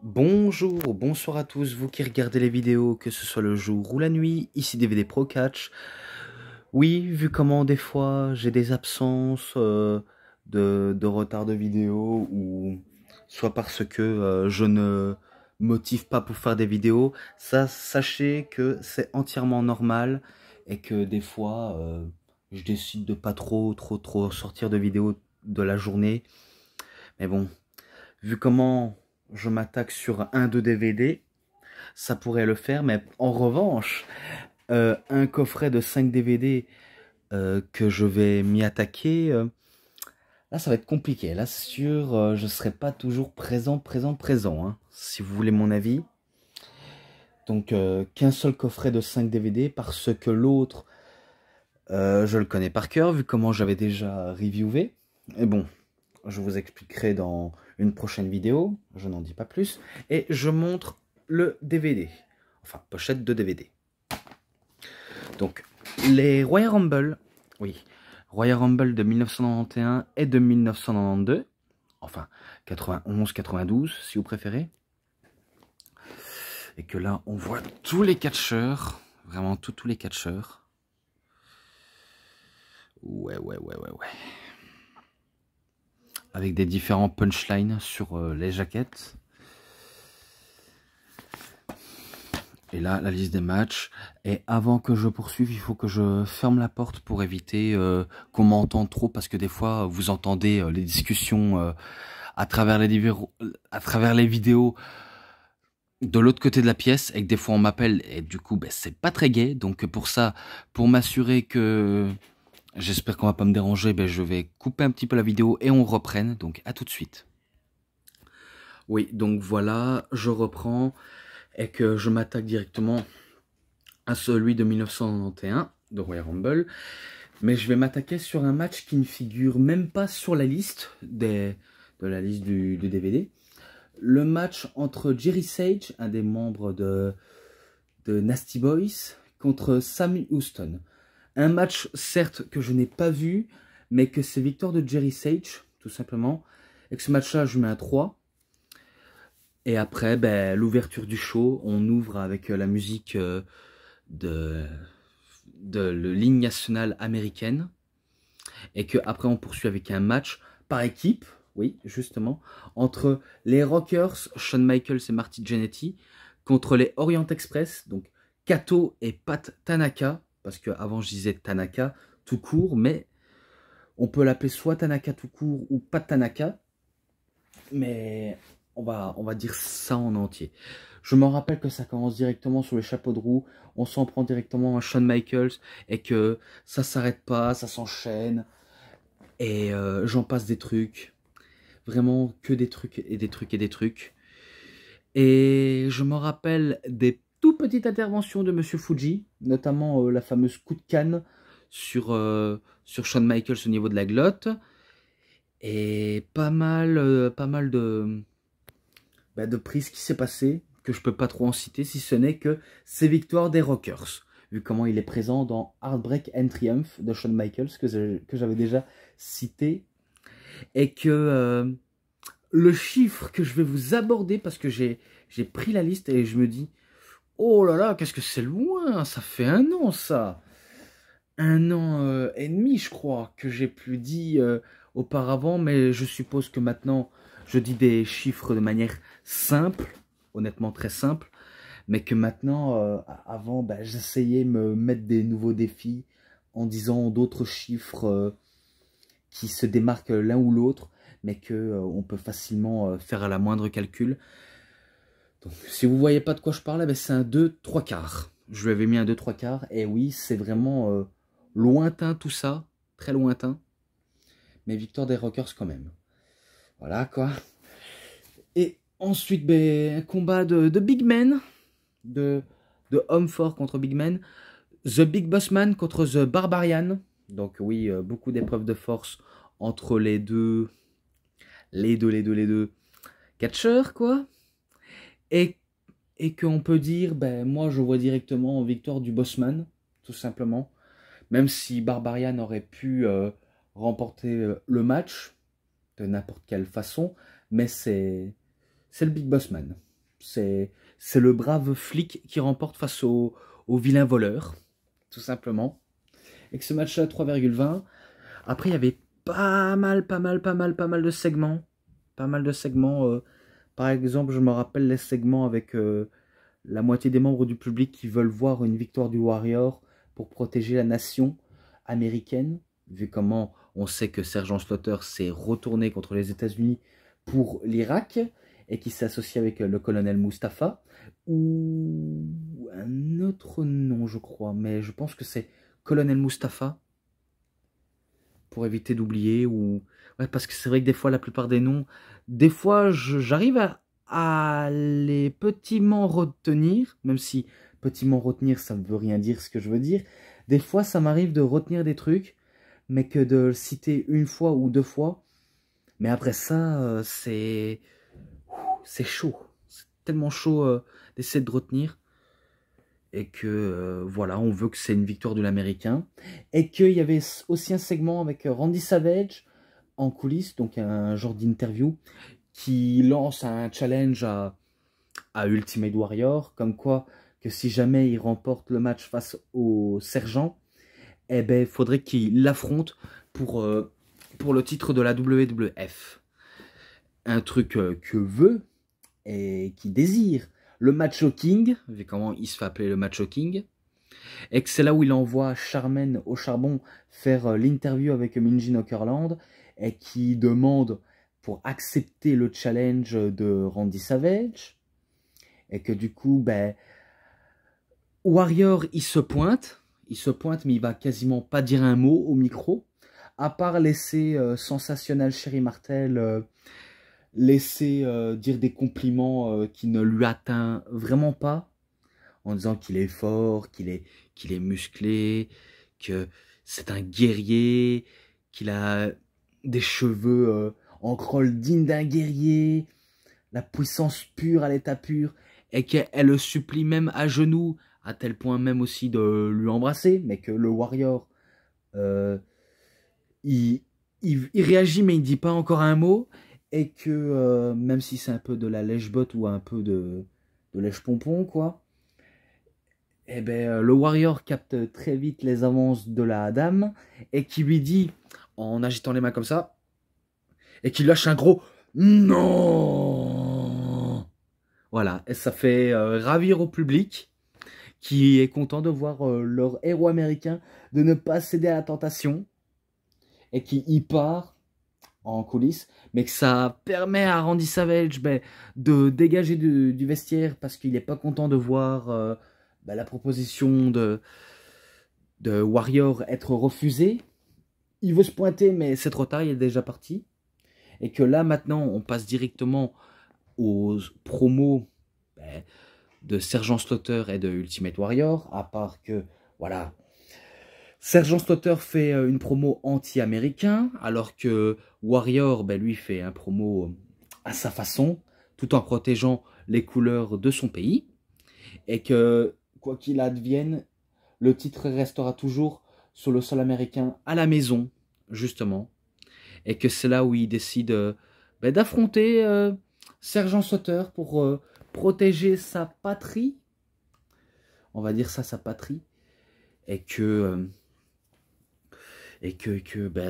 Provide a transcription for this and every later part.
Bonjour, bonsoir à tous, vous qui regardez les vidéos, que ce soit le jour ou la nuit, ici DVD Pro Catch. Oui, vu comment des fois j'ai des absences de retard de vidéo, ou soit parce que je ne motive pas pour faire des vidéos, ça, sachez que c'est entièrement normal et que des fois je décide de pas trop sortir de vidéos de la journée. Mais bon, vu comment je m'attaque sur un de DVD, ça pourrait le faire, mais en revanche, un coffret de 5 DVD que je vais m'y attaquer, là ça va être compliqué. Là c'est sûr, je serai pas toujours présent, hein, si vous voulez mon avis. Donc qu'un seul coffret de 5 DVD parce que l'autre, je le connais par cœur vu comment j'avais déjà reviewé. Et bon, je vous expliquerai dans une prochaine vidéo, je n'en dis pas plus. Et je montre le DVD, enfin pochette de DVD. Donc les Royal Rumble, oui, Royal Rumble de 1991 et de 1992, enfin 91, 92 si vous préférez. Et que là on voit tous les catcheurs, vraiment tous les catcheurs. Ouais. Avec des différents punchlines sur les jaquettes. Et là, la liste des matchs. Et avant que je poursuive, il faut que je ferme la porte pour éviter qu'on m'entende trop. Parce que des fois, vous entendez les discussions à travers les vidéos de l'autre côté de la pièce. Et que des fois, on m'appelle. Et du coup, ben, c'est pas très gai. Donc pour ça, pour m'assurer que j'espère qu'on va pas me déranger, ben, je vais couper un petit peu la vidéo et on reprenne. Donc à tout de suite. Oui, donc voilà, je reprends. Et que je m'attaque directement à celui de 1991 de Royal Rumble, mais je vais m'attaquer sur un match qui ne figure même pas sur la liste de la liste du DVD. Le match entre Jerry Sage, un des membres de Nasty Boys, contre Sam Houston. Un match certes que je n'ai pas vu, mais que c'est victoire de Jerry Sage, tout simplement. Et que ce match-là, je mets un 3. Et après, ben, l'ouverture du show, on ouvre avec la musique de la ligne nationale américaine. Et que après on poursuit avec un match par équipe, oui, justement, entre les Rockers, Shawn Michaels et Marty Jannetty, contre les Orient Express, donc Kato et Pat Tanaka, parce que avant je disais Tanaka tout court, mais on peut l'appeler soit Tanaka tout court ou Pat Tanaka. Mais on va dire ça en entier. Je me rappelle que ça commence directement sur le chapeau de roue, on s'en prend directement à Shawn Michaels et que ça s'arrête pas, ça s'enchaîne et j'en passe des trucs. Vraiment que des trucs et des trucs et des trucs. Et je me rappelle des tout petites interventions de Monsieur Fuji, notamment la fameuse coup de canne sur Shawn Michaels au niveau de la glotte. Et pas mal de prises qui s'est passé, que je peux pas trop en citer, si ce n'est que c'est victoire des Rockers, vu comment il est présent dans Heartbreak and Triumph de Shawn Michaels, que j'avais déjà cité, et que le chiffre que je vais vous aborder, parce que j'ai pris la liste et je me dis, oh là là, qu'est-ce que c'est loin, ça fait un an ça, un an et demi je crois, que j'ai plus dit auparavant, mais je suppose que maintenant je dis des chiffres de manière simple, honnêtement très simple, mais que maintenant, avant, bah, j'essayais de me mettre des nouveaux défis en disant d'autres chiffres qui se démarquent l'un ou l'autre, mais que on peut facilement faire à la moindre calcul. Donc, si vous voyez pas de quoi je parlais, bah, c'est un 2/3 quarts. Je lui avais mis un 2/3 quarts, et oui, c'est vraiment lointain tout ça, très lointain, mais victoire des Rockers quand même. Voilà quoi. Et ensuite, ben, un combat de Big Men, de Homme Fort contre Big Men, The Big Boss Man contre The Barbarian. Donc oui, beaucoup d'épreuves de force entre les deux catcheurs, quoi. Et qu'on peut dire, ben, moi je vois directement en victoire du Bossman, tout simplement. Même si Barbarian aurait pu remporter le match de n'importe quelle façon, mais c'est le Big Boss Man. C'est le brave flic qui remporte face au vilain voleur, tout simplement. Et que ce match-là, 3,20. Après, il y avait pas mal de segments. Pas mal de segments. Par exemple, je me rappelle les segments avec la moitié des membres du public qui veulent voir une victoire du Warrior pour protéger la nation américaine. Vu comment on sait que Sergeant Slaughter s'est retourné contre les États-Unis pour l'Irak et qui s'est associé avec le colonel Mustafa. Ou un autre nom, je crois. Mais je pense que c'est colonel Mustafa. Pour éviter d'oublier. Ou ouais, parce que c'est vrai que des fois, la plupart des noms, des fois, j'arrive à les petiment retenir, même si petiment retenir, ça ne veut rien dire ce que je veux dire. Des fois, ça m'arrive de retenir des trucs, mais que de le citer une fois ou deux fois. Mais après ça, c'est chaud. C'est tellement chaud d'essayer de retenir. Et que, voilà, on veut que c'est une victoire de l'Américain. Et qu'il y avait aussi un segment avec Randy Savage en coulisses, donc un genre d'interview, qui lance un challenge à Ultimate Warrior, comme quoi que si jamais il remporte le match face au sergent, eh ben, il faudrait qu'il l'affronte pour le titre de la WWF. Un truc que veut et qui désire le Macho King, vu comment il se fait appeler le Macho King, et que c'est là où il envoie Charmaine au charbon faire l'interview avec Minji Okerland, et qui demande pour accepter le challenge de Randy Savage, et que du coup, ben, Warrior, il se pointe, mais il va quasiment pas dire un mot au micro, à part laisser Sensationnel Sherry Martel laisser dire des compliments qui ne lui atteignent vraiment pas, en disant qu'il est fort, qu'il est musclé, que c'est un guerrier, qu'il a des cheveux en crawl dignes d'un guerrier, la puissance pure à l'état pur, et qu'elle le supplie même à genoux, à tel point même aussi de lui embrasser, mais que le Warrior, il réagit mais il ne dit pas encore un mot, et que même si c'est un peu de la lèche-botte ou un peu de lèche-pompon, quoi, et ben, le Warrior capte très vite les avances de la dame, et qui lui dit, en agitant les mains comme ça, et qui lâche un gros « Non !» Voilà, et ça fait ravir au public, qui est content de voir leur héros américain de ne pas céder à la tentation, et qui y part en coulisses, mais que ça permet à Randy Savage de dégager du vestiaire parce qu'il n'est pas content de voir la proposition de Warrior être refusée. Il veut se pointer, mais c'est trop tard, il est déjà parti. Et que là, maintenant, on passe directement aux promos de Sergeant Slaughter et de Ultimate Warrior, à part que, voilà, Sergeant Slaughter fait une promo anti-américain, alors que Warrior, lui, fait un promo à sa façon, tout en protégeant les couleurs de son pays. Et que, quoi qu'il advienne, le titre restera toujours sur le sol américain, à la maison, justement. Et que c'est là où il décide d'affronter Sergeant Slaughter pour protéger sa patrie. On va dire ça, sa patrie. Et que...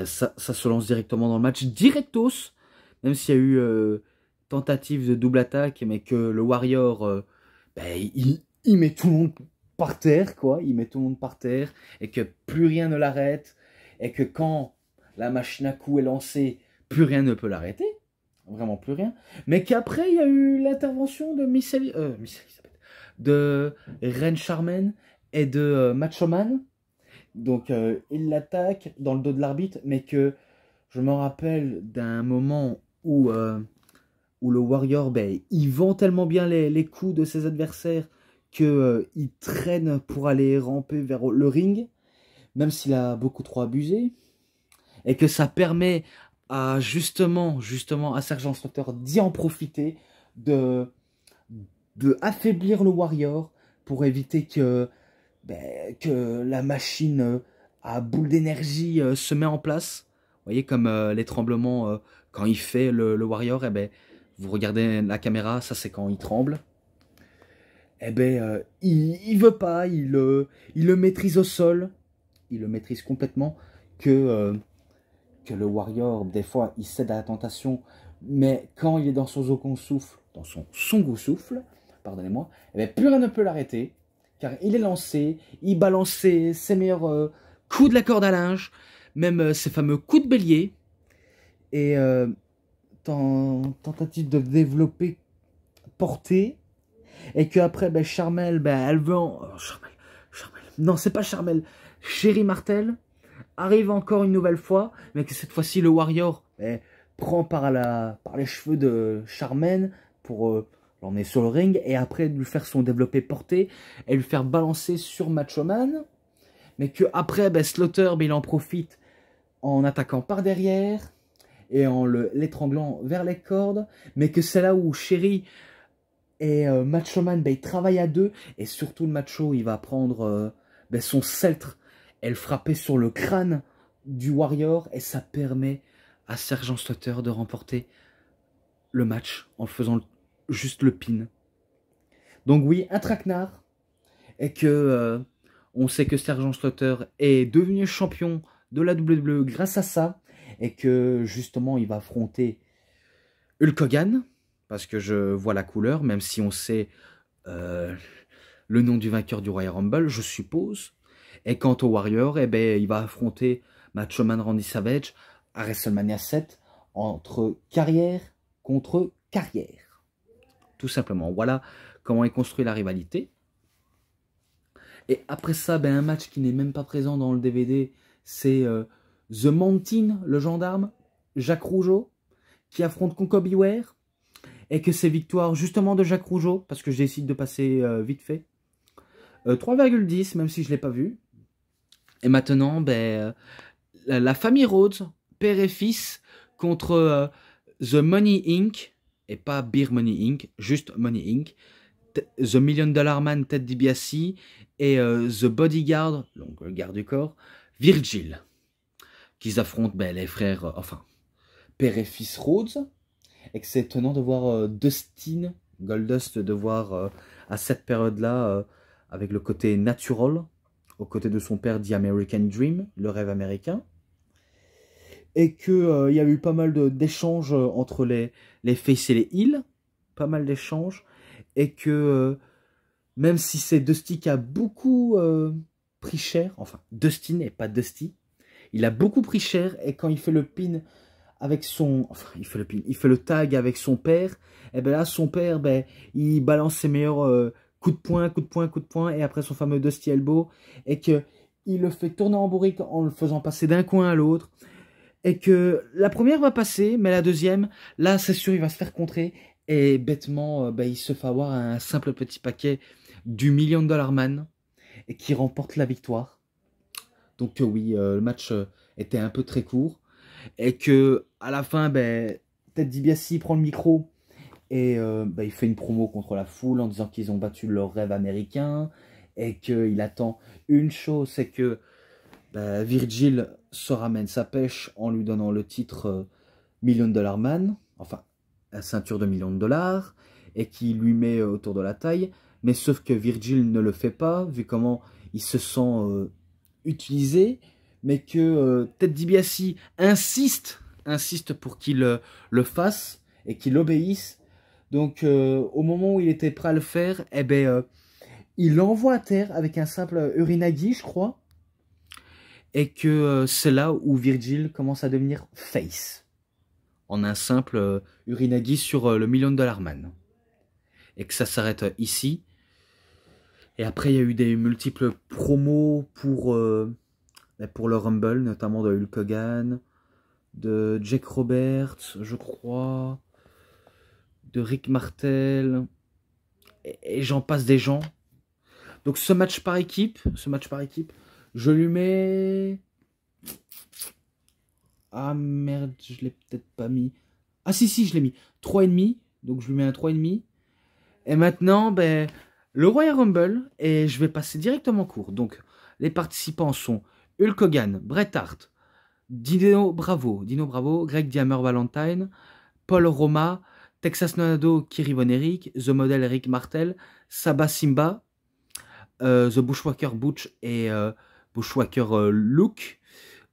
ça se lance directement dans le match, directos, même s'il y a eu tentative de double attaque, mais que le Warrior, il met tout le monde par terre, quoi. Il met tout le monde par terre, et que plus rien ne l'arrête, et que quand la machine à coups est lancée, plus rien ne peut l'arrêter, vraiment plus rien. Mais qu'après, il y a eu l'intervention de de Ren Charmaine et de Macho Man. Donc, il l'attaque dans le dos de l'arbitre, mais que je me rappelle d'un moment où le Warrior, il vend tellement bien les coups de ses adversaires qu'il traîne pour aller ramper vers le ring, même s'il a beaucoup trop abusé, et que ça permet à justement à Sergeant Slaughter d'y en profiter, de affaiblir le Warrior pour éviter que la machine à boule d'énergie se met en place. Vous voyez, comme les tremblements, quand il fait le Warrior, vous regardez la caméra, ça c'est quand il tremble. eh ben, il veut pas, il le maîtrise au sol, il le maîtrise complètement, que le Warrior, des fois, il cède à la tentation, mais quand il est dans son second souffle, dans son second souffle, pardonnez-moi, eh ben, plus rien ne peut l'arrêter, car il est lancé, il balance ses meilleurs coups de la corde à linge, même ses fameux coups de bélier, et tentative de développer portée, et qu'après, ben, Charmel, ben, elle veut en... Oh, Charmel, non, c'est pas Charmel, Sherry Martel, arrive encore une nouvelle fois, mais que cette fois-ci, le Warrior prend par les cheveux de Charmaine pour l'emmener sur le ring, et après lui faire son développé porté, et lui faire balancer sur Macho Man, mais que après, ben, Slaughter, ben, il en profite en attaquant par derrière, et en l'étranglant vers les cordes, mais que c'est là où Sherry et Macho Man, ben, ils travaillent à deux, et surtout le Macho, il va prendre ben, son sceptre et le frapper sur le crâne du Warrior, et ça permet à Sergent Slaughter de remporter le match en faisant juste le pin. Donc oui, un traquenard, et que on sait que Sergent Slaughter est devenu champion de la WWE grâce à ça, et que justement il va affronter Hulk Hogan, parce que je vois la couleur, même si on sait le nom du vainqueur du Royal Rumble, je suppose. Et quant au Warrior, eh ben, il va affronter Macho Man Randy Savage à WrestleMania 7 entre carrière contre carrière. Tout simplement. Voilà comment est construite la rivalité. Et après ça, ben, un match qui n'est même pas présent dans le DVD, c'est The Mountain, le gendarme, Jacques Rougeau, qui affronte Conco Beware. Et que c'est victoire justement de Jacques Rougeau, parce que je décide de passer vite fait. 3,10, même si je ne l'ai pas vu. Et maintenant, ben, la famille Rhodes, père et fils, contre The Money Inc. Et pas Beer Money Inc., juste Money Inc. The Million Dollar Man, Ted DiBiase. Et The Bodyguard, donc le garde du corps, Virgil. Qu'ils affrontent ben, les frères, enfin, père et fils Rhodes. Et que c'est étonnant de voir Dustin, Goldust, de voir à cette période-là, avec le côté natural, aux côtés de son père, The American Dream, le rêve américain. Et qu'il y a eu pas mal d'échanges entre les face et les heels, pas mal d'échanges. Et que même si c'est Dusty qui a beaucoup pris cher, enfin Dustin et pas Dusty, il a beaucoup pris cher, et quand il fait le pin avec son... Enfin, il fait le tag avec son père, et ben là, son père, ben, il balance ses meilleurs coups de poing, et après son fameux Dusty Elbow, et que il le fait tourner en bourrique en le faisant passer d'un coin à l'autre, et que la première va passer, mais la deuxième, là, c'est sûr, il va se faire contrer, et bêtement, ben, il se fait avoir un simple petit paquet du Million Dollar Man, et qui remporte la victoire. Donc oui, le match était un peu très court, et que à la fin, ben, Ted DiBiase prend le micro et ben, il fait une promo contre la foule en disant qu'ils ont battu leur rêve américain, et qu'il attend une chose, c'est que ben, Virgil se ramène sa pêche en lui donnant le titre Million Dollar Man, enfin la ceinture de $1 000 000, et qui lui met autour de la taille, mais sauf que Virgil ne le fait pas, vu comment il se sent utilisé, mais que Ted DiBiase insiste pour qu'il le fasse et qu'il obéisse. Donc au moment où il était prêt à le faire, eh ben, il l'envoie à terre avec un simple urinagi, je crois, et que c'est là où Virgil commence à devenir face, en un simple urinagi sur le Million Dollar Man, et que ça s'arrête ici. Et après, il y a eu des multiples promos pour le Rumble, notamment de Hulk Hogan, de Jake Roberts, je crois, de Rick Martel, et j'en passe des gens. Donc ce match par équipe, je lui mets... Ah merde, je l'ai peut-être pas mis. Ah si, je l'ai mis. 3,5, donc je lui mets un 3,5. Et maintenant, ben, le Royal Rumble, et je vais passer directement court. Donc les participants sont Hulk Hogan, Bret Hart, Dino Bravo, Greg The Hammer Valentine, Paul Roma, Texas Nonado, Kerry Von Erich, The Model Eric Martel, Saba Simba, The Bushwhacker Butch et Bushwhacker Luke,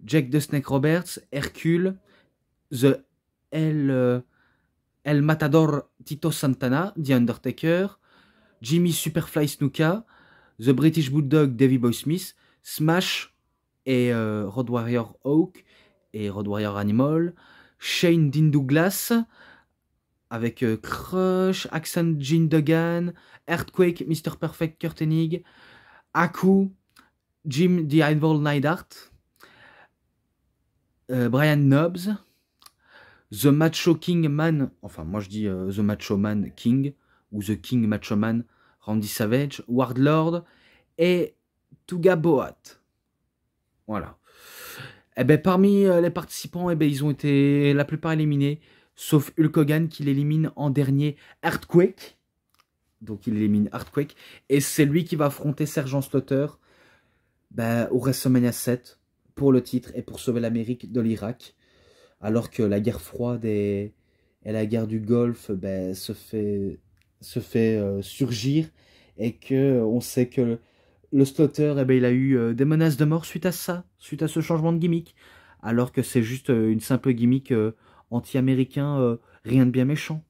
Jack the Snake Roberts, Hercule, The El Matador Tito Santana, The Undertaker, Jimmy Superfly Snuka, The British Bulldog Davey Boy Smith, Smash et Road Warrior Hawk et Road Warrior Animal, Shane Dean Douglas avec Crush, Axon Gene Duggan, Earthquake, Mr. Perfect Kurt Hennig, Aku, Jim The Idol Neidhart, Brian Knobbs, The Macho King Man, enfin moi je dis The Macho Man King, ou The King Macho Man, Randy Savage, Wardlord et Tuga Boat. Voilà. Et ben, parmi les participants, eh ben, ils ont été la plupart éliminés, sauf Hulk Hogan qui l'élimine en dernier, Earthquake. Donc il élimine Earthquake. Et c'est lui qui va affronter Sergent Slaughter au WrestleMania 7 pour le titre et pour sauver l'Amérique de l'Irak. Alors que la guerre froide et la guerre du Golfe se fait surgir. Et que on sait que le Slaughter, il a eu des menaces de mort suite à ça, suite à ce changement de gimmick. Alors que c'est juste une simple gimmick anti-américain, rien de bien méchant.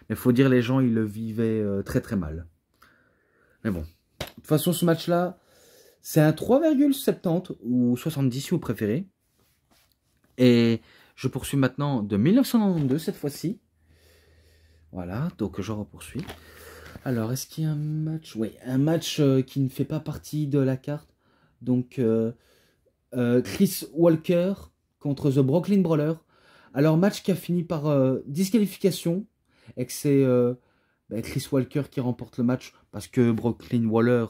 Mais faut dire, les gens, ils le vivaient très très mal. Mais bon, de toute façon, ce match-là, c'est un 3,70 ou 70 si vous préférez. Et je poursuis maintenant de 1992 cette fois-ci. Voilà, donc je repoursuis. Alors, est-ce qu'il y a un match? Oui, un match qui ne fait pas partie de la carte. Donc, Chris Walker contre The Brooklyn Brawler. Alors, match qui a fini par disqualification. Et que c'est Chris Walker qui remporte le match. Parce que Brooklyn Brawler,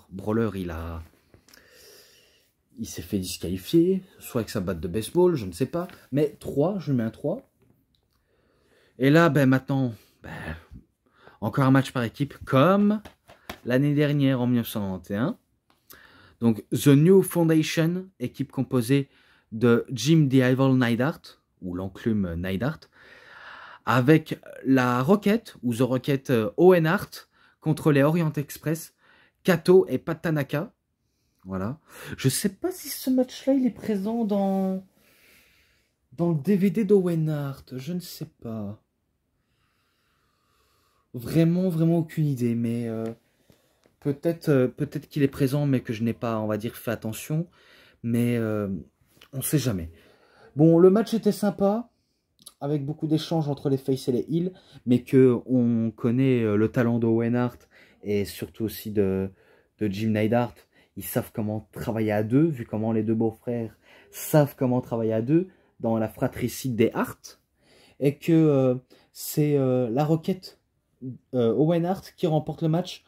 il s'est fait disqualifier. Soit avec sa batte de baseball, je ne sais pas. Mais 3, je mets un 3. Et là, maintenant... encore un match par équipe, comme l'année dernière en 1991. Donc, The New Foundation, équipe composée de Jim the Evil Neidhart, ou l'enclume Neidhart, avec la Rocket, ou The Rocket Owen Hart, contre les Orient Express, Kato et Pat Tanaka. Voilà. Je sais pas si ce match-là, il est présent dans le DVD d'Owen Hart. Je ne sais pas. Vraiment aucune idée, mais peut-être qu'il est présent, mais que je n'ai pas, on va dire, fait attention. Mais on ne sait jamais. Bon, le match était sympa, avec beaucoup d'échanges entre les face et les heels, mais que on connaît le talent d'Owen Hart et surtout aussi de Jim Neidhart. Ils savent comment travailler à deux, vu comment les deux beaux-frères savent comment travailler à deux dans la fratricide des Hart, et que c'est la Rocket Owen Hart qui remporte le match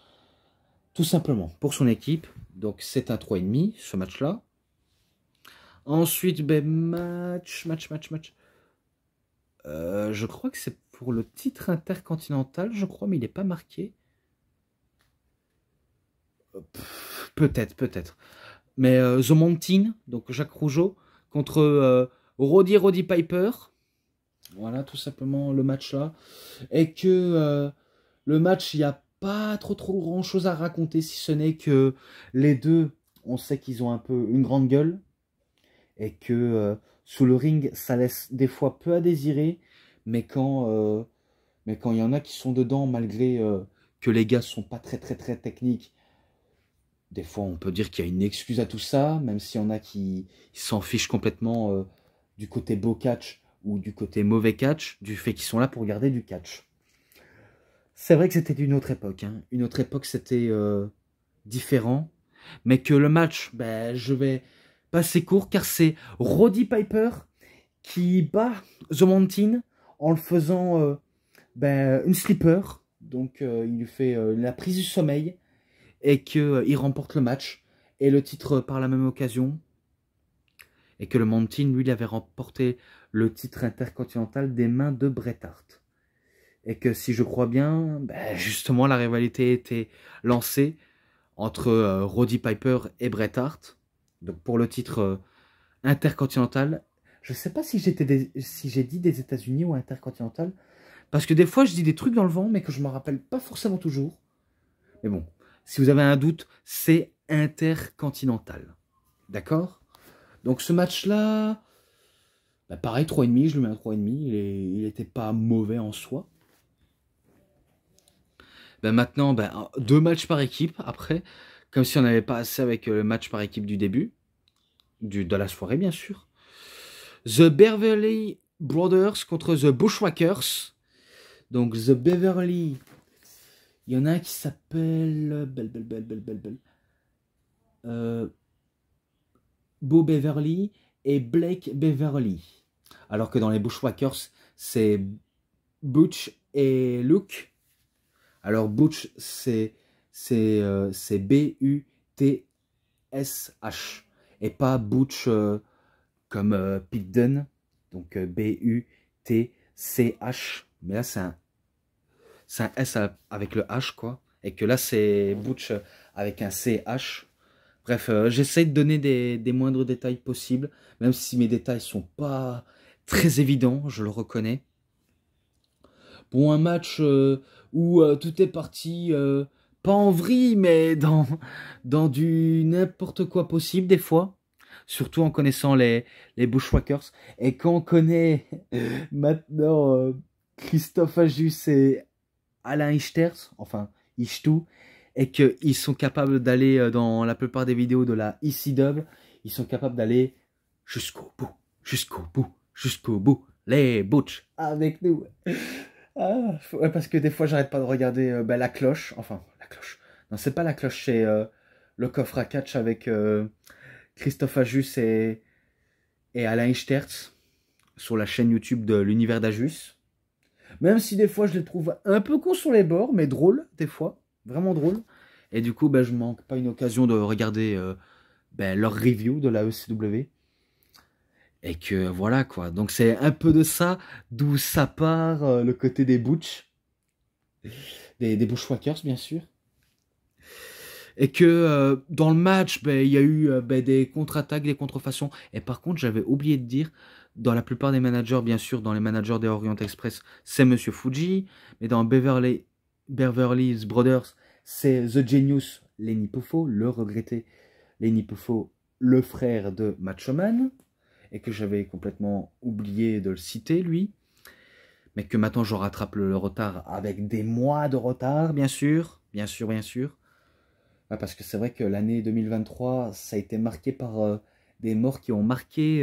tout simplement pour son équipe. Donc c'est un 3,5 ce match là. Ensuite match je crois que c'est pour le titre intercontinental, je crois, mais il n'est pas marqué. Peut-être mais The Mountain, donc Jacques Rougeau contre Roddy Piper. Voilà, tout simplement le match là. Et que le match, il n'y a pas trop grand chose à raconter, si ce n'est que les deux, on sait qu'ils ont un peu une grande gueule. Et que sous le ring, ça laisse des fois peu à désirer. Mais quand il y en a qui sont dedans, malgré que les gars sont pas très techniques, des fois on peut dire qu'il y a une excuse à tout ça, même s'il y en a qui s'en fichent complètement du côté beau catch ou du côté mauvais catch, du fait qu'ils sont là pour regarder du catch. C'est vrai que c'était d'une autre époque. Hein. Une autre époque, c'était différent. Mais que le match, je vais passer court, car c'est Roddy Piper qui bat The Mountain en le faisant une slipper. Donc, il lui fait la prise du sommeil et qu'il remporte le match et le titre par la même occasion. Et que le Mountain, lui, il avait remporté le titre intercontinental des mains de Bret Hart. Et que si je crois bien, justement, la rivalité était lancée entre Roddy Piper et Bret Hart. Donc pour le titre intercontinental. Je ne sais pas si j'ai dit des États-Unis ou intercontinental. Parce que des fois, je dis des trucs dans le vent, mais que je ne me rappelle pas forcément toujours. Mais bon, si vous avez un doute, c'est Intercontinental. D'accord? Donc ce match-là, bah pareil, 3,5, je lui mets un 3,5. Il n'était pas mauvais en soi. Ben maintenant, ben, 2 matchs par équipe, après, comme si on n'avait pas assez avec le match par équipe du début, de la soirée bien sûr. The Beverly Brothers contre The Bushwhackers. Donc The Beverly, il y en a un qui s'appelle Bo Beverly et Blake Beverly. Alors que dans les Bushwhackers, c'est Butch et Luke. Alors Butch, c'est B-U-T-S-H. Et pas Butch comme Pete Dunne. Donc B-U-T-C-H. Mais là, c'est un S avec le H, quoi. Et que là, c'est Butch avec un C-H. Bref, j'essaie de donner des moindres détails possibles. Même si mes détails sont pas très évidents, je le reconnais. Pour un match où tout est parti, pas en vrille, mais dans du n'importe quoi possible des fois. Surtout en connaissant les Bushwhackers. Et quand on connaît maintenant Christophe Ajus et Alain Ichters, enfin Ichtou, et qu'ils sont capables d'aller dans la plupart des vidéos de la ECW, ils sont capables d'aller jusqu'au bout, jusqu'au bout, jusqu'au bout. Les Butch avec nous. Ah, ouais, parce que des fois, j'arrête pas de regarder la cloche. Enfin, la cloche. Non, c'est pas la cloche, c'est le coffre à catch avec Christophe Ajus et Alain Ichterz sur la chaîne YouTube de l'univers d'Ajus. Même si des fois, je les trouve un peu cons sur les bords, mais drôles, des fois. Vraiment drôles. Et du coup, je manque pas une occasion de regarder leur review de la ECW. Et que voilà quoi. Donc c'est un peu de ça, d'où ça part le côté des Butch. Des Bushwhackers, bien sûr. Et que dans le match, il y a eu des contre-attaques, des contrefaçons. Et par contre, j'avais oublié de dire, dans la plupart des managers, bien sûr, dans les managers des Orient Express, c'est Monsieur Fuji. Mais dans Beverly's Brothers, c'est The Genius, Lenny Poffo, le regretté Lenny Poffo, le frère de Macho Man. Et que j'avais complètement oublié de le citer, lui. Mais que maintenant, je rattrape le retard avec des mois de retard, bien sûr. Bien sûr, bien sûr. Ouais, parce que c'est vrai que l'année 2023, ça a été marqué par des morts qui ont marqué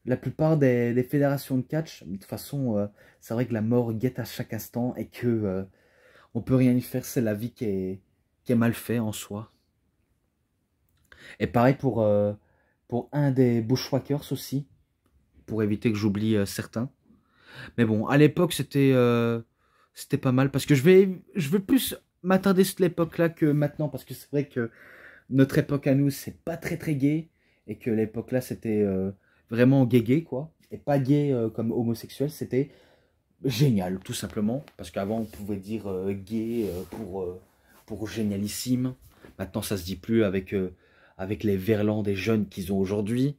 la plupart des fédérations de catch. De toute façon, c'est vrai que la mort guette à chaque instant et que on peut rien y faire. C'est la vie qui est mal faite en soi. Et pareil pour un des Bushwhackers aussi, pour éviter que j'oublie certains. Mais bon, à l'époque, c'était pas mal, parce que je vais plus m'attarder sur l'époque-là que maintenant, parce que c'est vrai que notre époque à nous, c'est pas très très gay, et que l'époque-là, c'était vraiment gay, quoi. Et pas gay comme homosexuel, c'était génial, tout simplement. Parce qu'avant, on pouvait dire gay pour génialissime. Maintenant, ça se dit plus avec les verlans des jeunes qu'ils ont aujourd'hui.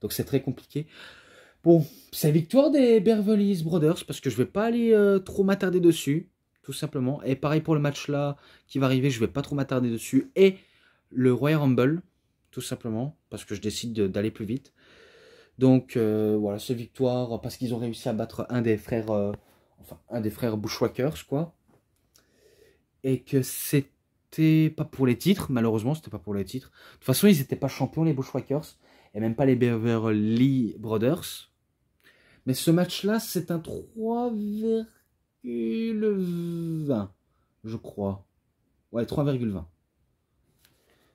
Donc c'est très compliqué. Bon, c'est victoire des Beverly Brothers, parce que je vais pas aller trop m'attarder dessus, tout simplement. Et pareil pour le match là qui va arriver, je vais pas trop m'attarder dessus. Et le Royal Rumble, tout simplement, parce que je décide d'aller plus vite. Donc voilà, c'est victoire parce qu'ils ont réussi à battre un des frères, Bushwhackers, quoi. Et que c'était pas pour les titres, malheureusement, c'était pas pour les titres. De toute façon, ils n'étaient pas champions, les Bushwhackers, et même pas les Beverly Brothers. Mais ce match-là, c'est un 3,20, je crois. Ouais, 3,20.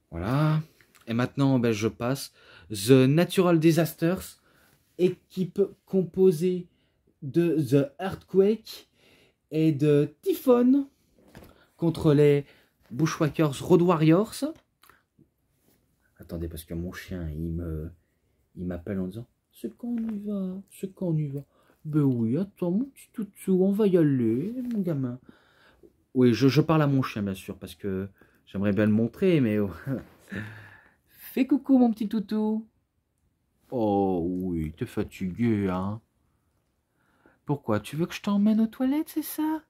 Voilà. Et maintenant, je passe. The Natural Disasters, équipe composée de The Earthquake et de Typhon contre les Bushwhackers Road Warriors. Attendez, parce que mon chien, il m'appelle en disant « C'est quand on y va, c'est quand on y va. » Ben oui, attends, mon petit toutou, on va y aller, mon gamin. Oui, je parle à mon chien, bien sûr, parce que j'aimerais bien le montrer, mais... Fais coucou, mon petit toutou. Oh oui, t'es fatigué, hein. Pourquoi? Tu veux que je t'emmène aux toilettes, c'est ça?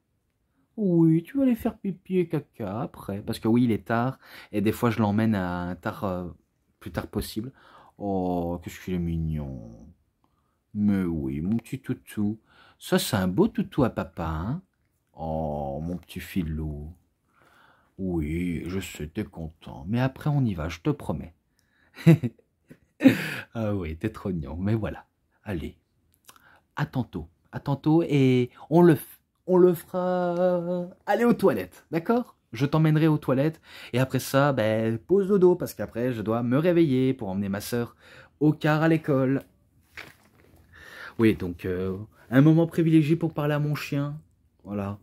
Oui, tu vas aller faire pipi et caca après. Parce que oui, il est tard. Et des fois, je l'emmène à un tard, plus tard possible. Oh, qu'est-ce qu'il est mignon. Mais oui, mon petit toutou. Ça, c'est un beau toutou à papa, hein? Oh, mon petit filou. Oui, je sais, t'es content. Mais après, on y va, je te promets. Ah oui, t'es trop mignon. Mais voilà. Allez, à tantôt. À tantôt et on le fera aller aux toilettes, d'accord? Je t'emmènerai aux toilettes et après ça, ben, pause dodo parce qu'après, je dois me réveiller pour emmener ma sœur au car à l'école. Oui, donc un moment privilégié pour parler à mon chien. Voilà.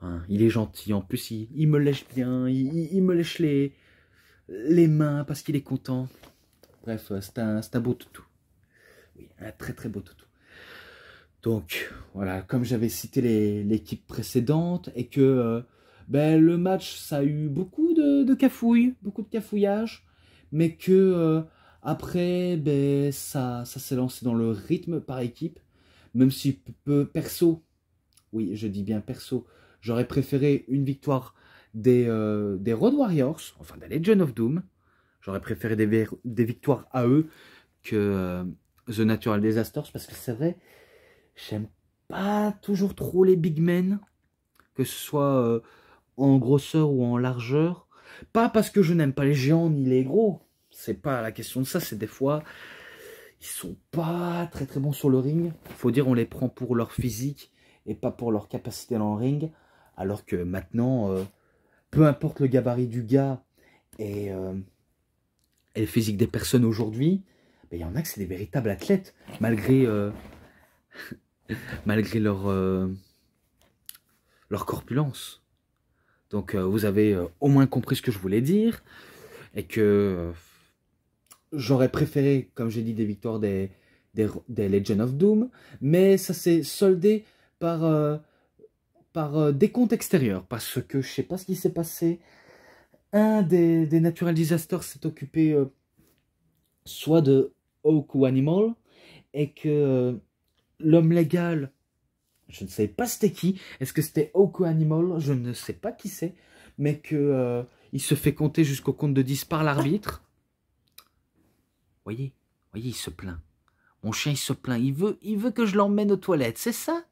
Hein, il est gentil. En plus, il me lèche bien. Il me lèche les mains parce qu'il est content. Bref, c'est un beau toutou. Oui, un très très beau toutou. Donc, voilà, comme j'avais cité l'équipe précédente et que ben, le match, ça a eu beaucoup de cafouilles, beaucoup de cafouillage, mais que après, ben, ça s'est lancé dans le rythme par équipe, même si perso, oui, je dis bien perso, j'aurais préféré une victoire des Road Warriors, enfin des Legion of Doom, j'aurais préféré des victoires à eux que The Natural Disasters, parce que c'est vrai, j'aime pas toujours trop les big men, que ce soit en grosseur ou en largeur. Pas parce que je n'aime pas les géants ni les gros. C'est pas la question de ça, c'est des fois, ils sont pas très très bons sur le ring. Faut dire, on les prend pour leur physique et pas pour leur capacité dans le ring. Alors que maintenant, peu importe le gabarit du gars et le physique des personnes aujourd'hui, ben, il y en a que c'est des véritables athlètes, malgré leur corpulence. Donc vous avez au moins compris ce que je voulais dire et que j'aurais préféré, comme j'ai dit, des victoires des Legion of Doom, mais ça s'est soldé par des comptes extérieurs, parce que je sais pas ce qui s'est passé. Un des Natural Disasters s'est occupé soit de Hawk ou Animal, et que l'homme légal, je ne savais pas c'était qui, est-ce que c'était Hawk ou Animal, je ne sais pas qui c'est, mais que il se fait compter jusqu'au compte de 10 par l'arbitre. Voyez, il se plaint. Mon chien, il se plaint. Il veut que je l'emmène aux toilettes, c'est ça?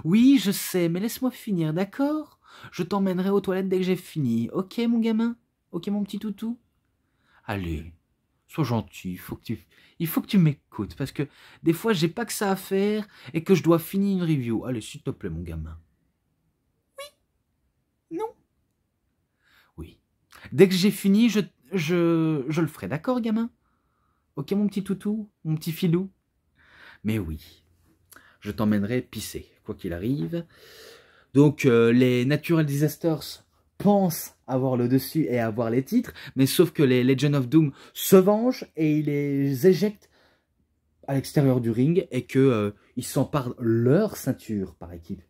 Oui, je sais, mais laisse-moi finir, d'accord? Je t'emmènerai aux toilettes dès que j'ai fini. Ok, mon gamin? Ok, mon petit toutou? Allez, sois gentil, il faut que tu m'écoutes, parce que des fois, j'ai pas que ça à faire et que je dois finir une review. Allez, s'il te plaît, mon gamin. Non? Oui. Dès que j'ai fini, je le ferai, d'accord, gamin? Ok, mon petit toutou, mon petit filou? Mais oui, je t'emmènerai pisser, quoi qu'il arrive. Donc, les Natural Disasters pensent avoir le dessus et avoir les titres, mais sauf que les Legion of Doom se vengent et ils les éjectent à l'extérieur du ring et que ils s'emparent leur ceinture par équipe.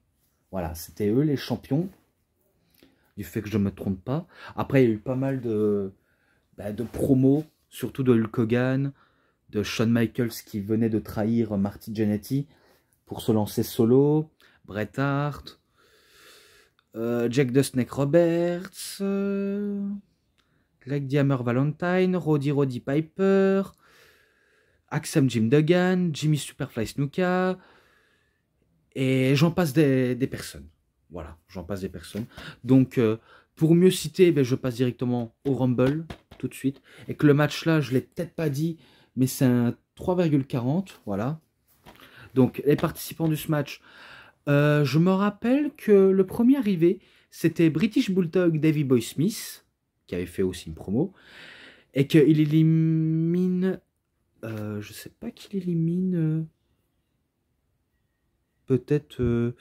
Voilà, c'était eux les champions, du fait que je ne me trompe pas. Après, il y a eu pas mal de promos, surtout de Hulk Hogan, de Shawn Michaels qui venait de trahir Marty Jannetty pour se lancer solo, Bret Hart, Jack the Snake Roberts, Greg the Hammer Valentine, Roddy Piper, Axam Jim Duggan, Jimmy Superfly Snuka, et j'en passe des personnes. Voilà, j'en passe des personnes. Donc, pour mieux citer, ben, je passe directement au Rumble, tout de suite. Et que le match là, je ne l'ai peut-être pas dit, mais c'est un 3,40, voilà. Donc, les participants de ce match, je me rappelle que le premier arrivé, c'était British Bulldog Davey Boy Smith, qui avait fait aussi une promo, et qu'il élimine... je sais pas qu'il élimine... peut-être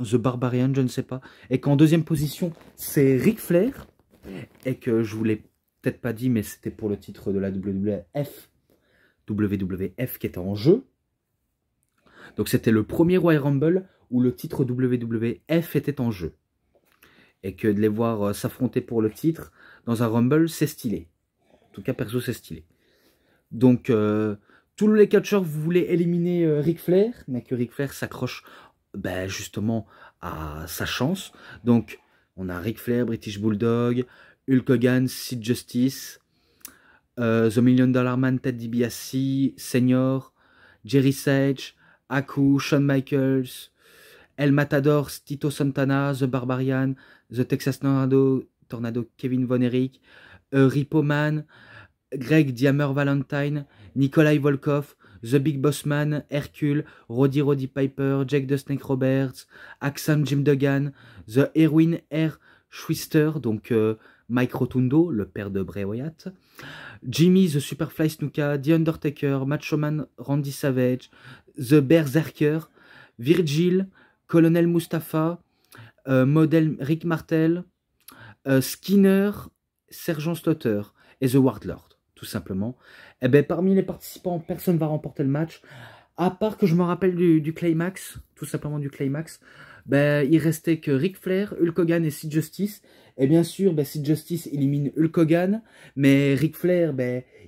The Barbarian, je ne sais pas. Et qu'en deuxième position, c'est Ric Flair, et que je vous l'ai peut-être pas dit, mais c'était pour le titre de la WWF qui était en jeu. Donc c'était le premier Royal Rumble où le titre WWF était en jeu. Et que de les voir s'affronter pour le titre dans un Rumble, c'est stylé. En tout cas, perso, c'est stylé. Donc, tous les catcheurs, vous voulez éliminer Ric Flair, mais que Ric Flair s'accroche justement à sa chance. Donc, on a Ric Flair, British Bulldog, Hulk Hogan, Sid Justice, The $1 Million Man, Ted DiBiase, Senior, Jerry Sage, Haku, Shawn Michaels, El Matador, Tito Santana, The Barbarian, The Texas Tornado, Kevin Von Erich, Repo Man, Greg Diamer Valentine, Nikolai Volkov, The Big Boss Man, Hercule, Roddy Piper, Jake the Snake Roberts, Axam Jim Duggan, The Erwin R. Schwister, donc Mike Rotundo, le père de Bray Wyatt, Jimmy The Superfly Snuka, The Undertaker, Macho Man Randy Savage, The Berserker, Virgil, Colonel Mustafa, Model Rick Martel, Skinner, Sergeant Slaughter et The Warlord, tout simplement. Et parmi les participants, personne ne va remporter le match, à part que je me rappelle du climax, tout simplement du climax. Il restait que Ric Flair, Hulk Hogan et Sid Justice. Et bien sûr, Sid Justice élimine Hulk Hogan, mais Ric Flair,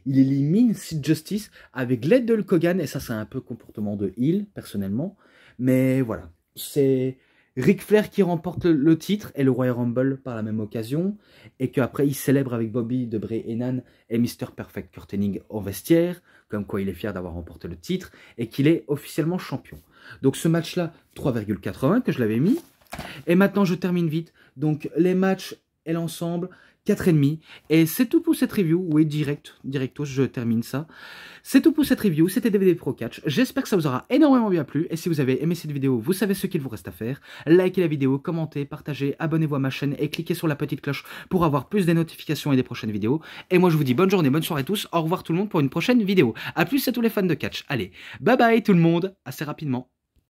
il élimine Sid Justice avec l'aide de Hulk Hogan, et ça c'est un peu comportement de heel, personnellement. Mais voilà, c'est Ric Flair qui remporte le titre et le Royal Rumble par la même occasion, et qu'après il célèbre avec Bobby, Debray, Heenan et Mr. Perfect Kurt Hennig au vestiaire, comme quoi il est fier d'avoir remporté le titre, et qu'il est officiellement champion. Donc ce match-là, 3,80 que je l'avais mis. Et maintenant je termine vite. Donc les matchs et l'ensemble, 4,5. Et c'est tout pour cette review. Oui, directo, je termine ça. C'est tout pour cette review. C'était DVD Pro Catch. J'espère que ça vous aura énormément bien plu. Et si vous avez aimé cette vidéo, vous savez ce qu'il vous reste à faire. Likez la vidéo, commentez, partagez, abonnez-vous à ma chaîne et cliquez sur la petite cloche pour avoir plus des notifications et des prochaines vidéos. Et moi, je vous dis bonne journée, bonne soirée à tous. Au revoir tout le monde pour une prochaine vidéo. A plus à tous les fans de catch. Allez, bye bye tout le monde. Assez rapidement.